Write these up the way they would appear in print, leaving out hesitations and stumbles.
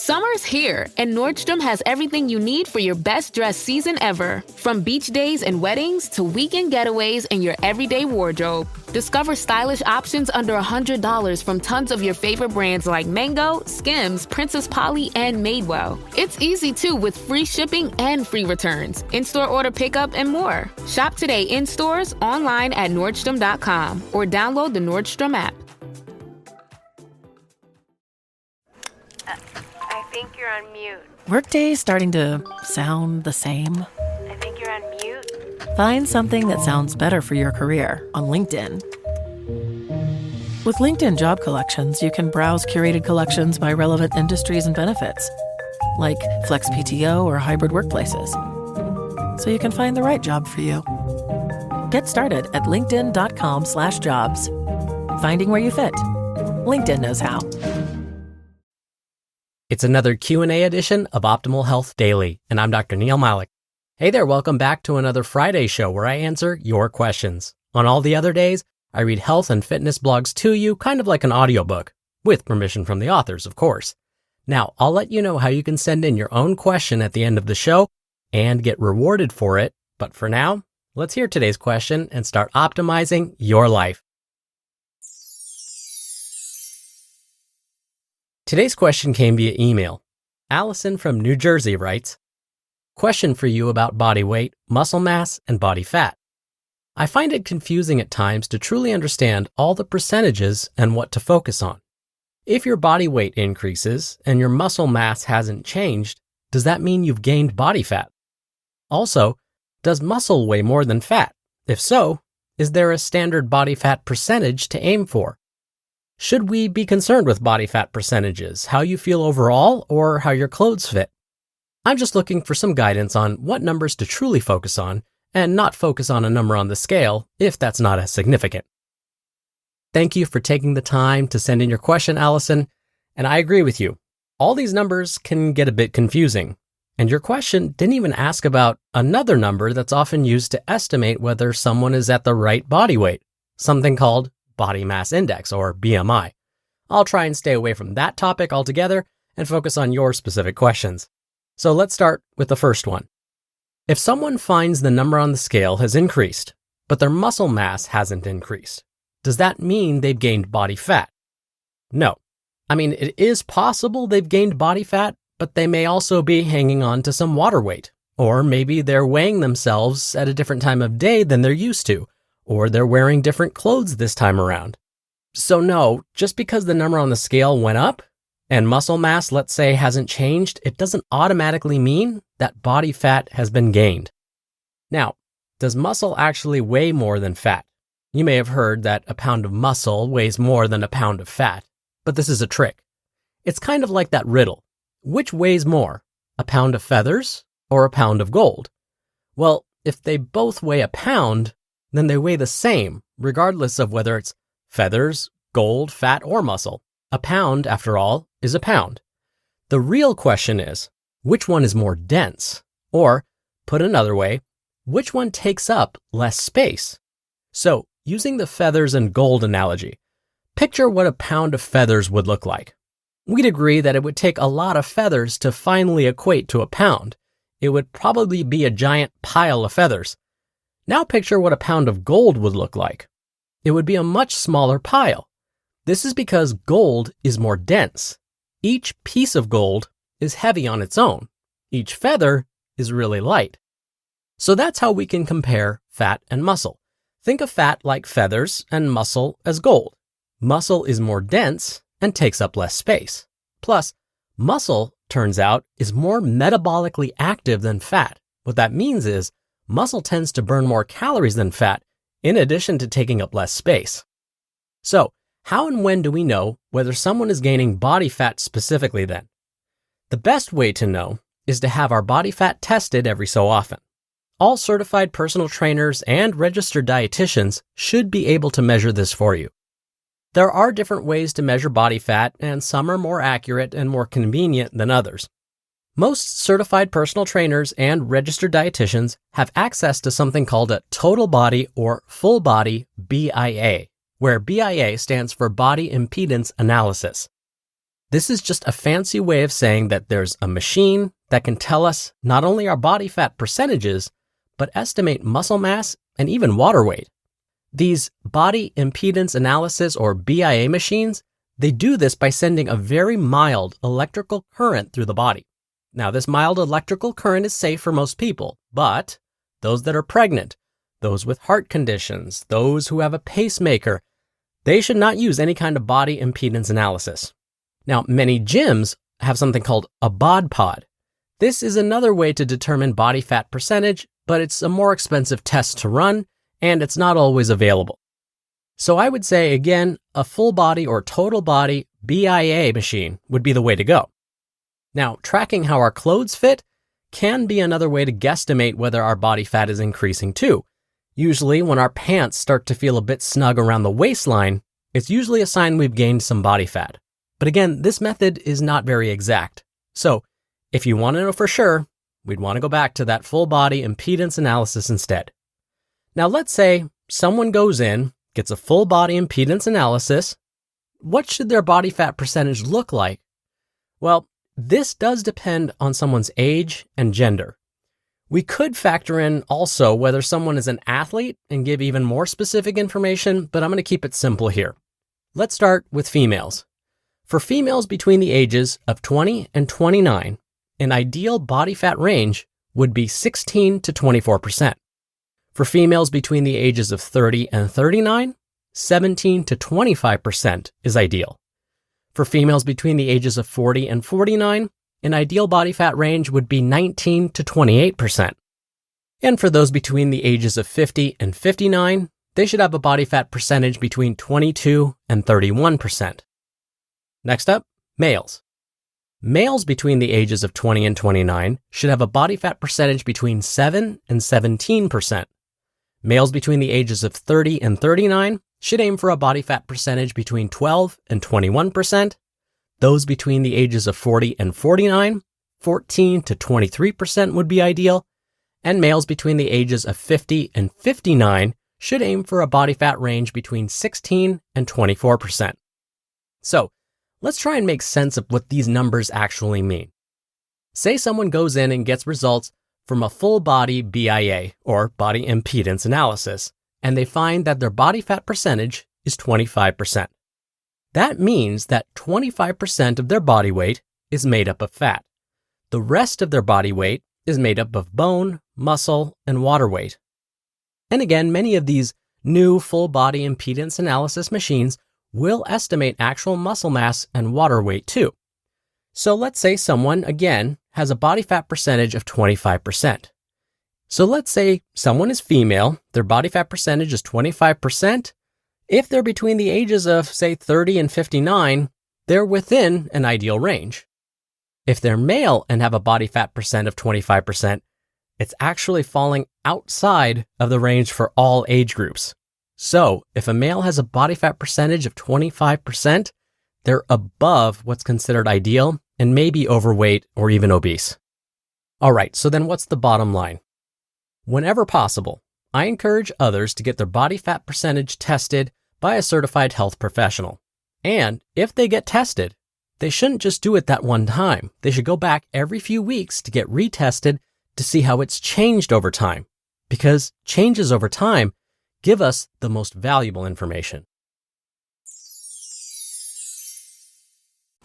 Summer's here, and Nordstrom has everything you need for your best dress season ever. From beach days and weddings to weekend getaways and your everyday wardrobe. Discover stylish options under $100 from tons of your favorite brands like Mango, Skims, Princess Polly, and Madewell. It's easy too with free shipping and free returns, in-store order pickup, and more. Shop today in stores, online at Nordstrom.com, or download the Nordstrom app. I think you're on mute. Workday starting to sound the same? I think you're on mute. Find something that sounds better for your career on LinkedIn. With LinkedIn Job Collections, you can browse curated collections by relevant industries and benefits, like flex PTO or hybrid workplaces, so you can find the right job for you. Get started at linkedin.com/jobs. Finding where you fit. LinkedIn knows how. It's another Q&A edition of Optimal Health Daily, and I'm Dr. Neal Malik. Hey there, welcome back to another Friday show where I answer your questions. On all the other days, I read health and fitness blogs to you, kind of like an audiobook, with permission from the authors, of course. Now, I'll let you know how you can send in your own question at the end of the show and get rewarded for it. But for now, let's hear today's question and start optimizing your life. Today's question came via email. Allison from New Jersey writes, question for you about body weight, muscle mass, and body fat. I find it confusing at times to truly understand all the percentages and what to focus on. If your body weight increases and your muscle mass hasn't changed, does that mean you've gained body fat? Also, does muscle weigh more than fat? If so, is there a standard body fat percentage to aim for? Should we be concerned with body fat percentages, how you feel overall, or how your clothes fit? I'm just looking for some guidance on what numbers to truly focus on and not focus on a number on the scale if that's not as significant. Thank you for taking the time to send in your question, Allison, and I agree with you. All these numbers can get a bit confusing, and your question didn't even ask about another number that's often used to estimate whether someone is at the right body weight, something called body mass index, or BMI. I'll try and stay away from that topic altogether and focus on your specific questions. So let's start with the first one. If someone finds the number on the scale has increased, but their muscle mass hasn't increased, does that mean they've gained body fat? No. I mean, it is possible they've gained body fat, but they may also be hanging on to some water weight, or maybe they're weighing themselves at a different time of day than they're used to, or they're wearing different clothes this time around. So no, just because the number on the scale went up and muscle mass, let's say, hasn't changed, it doesn't automatically mean that body fat has been gained. Now, does muscle actually weigh more than fat? You may have heard that a pound of muscle weighs more than a pound of fat, but this is a trick. It's kind of like that riddle. Which weighs more, a pound of feathers or a pound of gold? Well, if they both weigh a pound, then they weigh the same, regardless of whether it's feathers, gold, fat, or muscle. A pound, after all, is a pound. The real question is, which one is more dense? Or, put another way, which one takes up less space? So, using the feathers and gold analogy, picture what a pound of feathers would look like. We'd agree that it would take a lot of feathers to finally equate to a pound. It would probably be a giant pile of feathers. Now picture what a pound of gold would look like. It would be a much smaller pile. This is because gold is more dense. Each piece of gold is heavy on its own. Each feather is really light. So that's how we can compare fat and muscle. Think of fat like feathers and muscle as gold. Muscle is more dense and takes up less space. Plus, muscle, turns out, is more metabolically active than fat. What that means is muscle tends to burn more calories than fat, in addition to taking up less space. So, how and when do we know whether someone is gaining body fat specifically then? The best way to know is to have our body fat tested every so often. All certified personal trainers and registered dietitians should be able to measure this for you. There are different ways to measure body fat, and some are more accurate and more convenient than others. Most certified personal trainers and registered dietitians have access to something called a total body or full body BIA, where BIA stands for body impedance analysis. This is just a fancy way of saying that there's a machine that can tell us not only our body fat percentages, but estimate muscle mass and even water weight. These body impedance analysis or BIA machines, they do this by sending a very mild electrical current through the body. Now, this mild electrical current is safe for most people, but those that are pregnant, those with heart conditions, those who have a pacemaker, they should not use any kind of body impedance analysis. Now, many gyms have something called a bod pod. This is another way to determine body fat percentage, but it's a more expensive test to run, and it's not always available. So I would say, again, a full body or total body BIA machine would be the way to go. Now, tracking how our clothes fit can be another way to guesstimate whether our body fat is increasing too. Usually, when our pants start to feel a bit snug around the waistline, it's usually a sign we've gained some body fat. But again, this method is not very exact. So, if you want to know for sure, we'd want to go back to that full body impedance analysis instead. Now, let's say someone goes in, gets a full body impedance analysis. What should their body fat percentage look like? Well, this does depend on someone's age and gender. We could factor in also whether someone is an athlete and give even more specific information, but I'm going to keep it simple here. Let's start with females. For females between the ages of 20 and 29, an ideal body fat range would be 16 to 24%. For females between the ages of 30 and 39, 17 to 25% is ideal. For females between the ages of 40 and 49, an ideal body fat range would be 19 to 28%. And for those between the ages of 50 and 59, they should have a body fat percentage between 22 and 31%. Next up, males. Males between the ages of 20 and 29 should have a body fat percentage between 7 and 17%. Males between the ages of 30 and 39 should aim for a body fat percentage between 12 and 21%. Those between the ages of 40 and 49, 14 to 23% would be ideal. And males between the ages of 50 and 59 should aim for a body fat range between 16 and 24%. So, let's try and make sense of what these numbers actually mean. Say someone goes in and gets results from a full body BIA, or body impedance analysis, and they find that their body fat percentage is 25%. That means that 25% of their body weight is made up of fat. The rest of their body weight is made up of bone, muscle, and water weight. And again, many of these new full body impedance analysis machines will estimate actual muscle mass and water weight too. So let's say someone, again, has a body fat percentage of 25%. So let's say someone is female, their body fat percentage is 25%. If they're between the ages of, say, 30 and 59, they're within an ideal range. If they're male and have a body fat percent of 25%, it's actually falling outside of the range for all age groups. So if a male has a body fat percentage of 25%, they're above what's considered ideal and may be overweight or even obese. All right, so then what's the bottom line? Whenever possible, I encourage others to get their body fat percentage tested by a certified health professional. And if they get tested, they shouldn't just do it that one time. They should go back every few weeks to get retested to see how it's changed over time, because changes over time give us the most valuable information.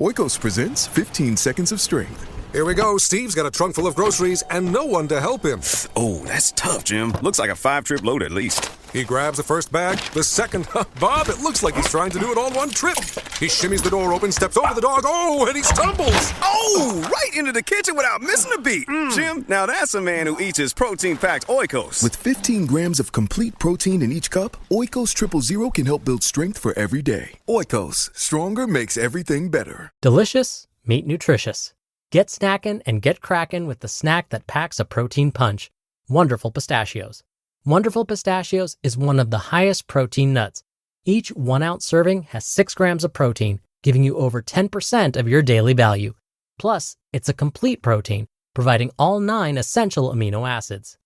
Oikos presents 15 Seconds of Strength. Here we go. Steve's got a trunk full of groceries and no one to help him. Oh, that's tough, Jim. Looks like a 5-trip load at least. He grabs the first bag, the second. Bob, it looks like he's trying to do it all in one trip. He shimmies the door open, steps over the dog, and he stumbles. Oh, right into the kitchen without missing a beat. Jim, now that's a man who eats his protein-packed Oikos. With 15 grams of complete protein in each cup, Oikos Triple Zero can help build strength for every day. Oikos, stronger makes everything better. Delicious, meat nutritious. Get snackin' and get crackin' with the snack that packs a protein punch. Wonderful Pistachios. Wonderful Pistachios is one of the highest protein nuts. Each 1 ounce serving has 6 grams of protein, giving you over 10% of your daily value. Plus, it's a complete protein, providing all 9 essential amino acids.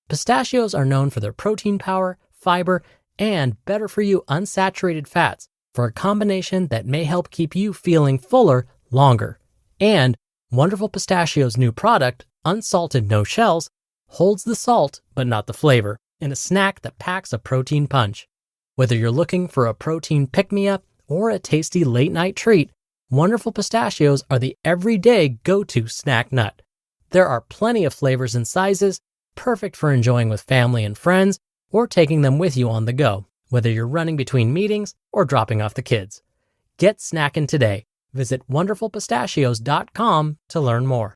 Pistachios are known for their protein power, fiber, and better-for-you unsaturated fats for a combination that may help keep you feeling fuller longer. And Wonderful Pistachio's new product, Unsalted No Shells, holds the salt but not the flavor in a snack that packs a protein punch. Whether you're looking for a protein pick-me-up or a tasty late-night treat, Wonderful Pistachios are the everyday go-to snack nut. There are plenty of flavors and sizes, perfect for enjoying with family and friends or taking them with you on the go, whether you're running between meetings or dropping off the kids. Get snacking today. Visit wonderfulpistachios.com to learn more.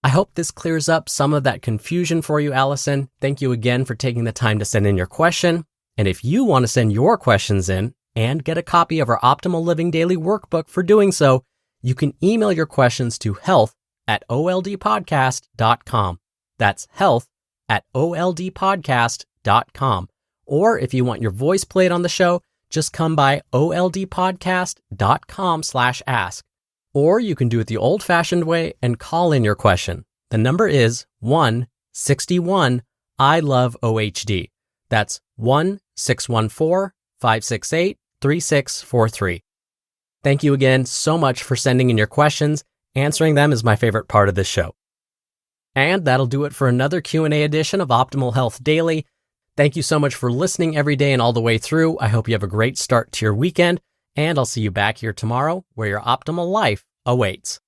I hope this clears up some of that confusion for you, Allison. Thank you again for taking the time to send in your question. And if you want to send your questions in and get a copy of our Optimal Living Daily Workbook for doing so, you can email your questions to health@oldpodcast.com. That's health@oldpodcast.com. Or if you want your voice played on the show, just come by oldpodcast.com/ask. Or you can do it the old-fashioned way and call in your question. The number is 1-61-I-LOVE-OHD. That's 1-614-568-3643. Thank you again so much for sending in your questions. Answering them is my favorite part of this show. And that'll do it for another Q&A edition of Optimal Health Daily. Thank you so much for listening every day and all the way through. I hope you have a great start to your weekend, and I'll see you back here tomorrow where your optimal life awaits.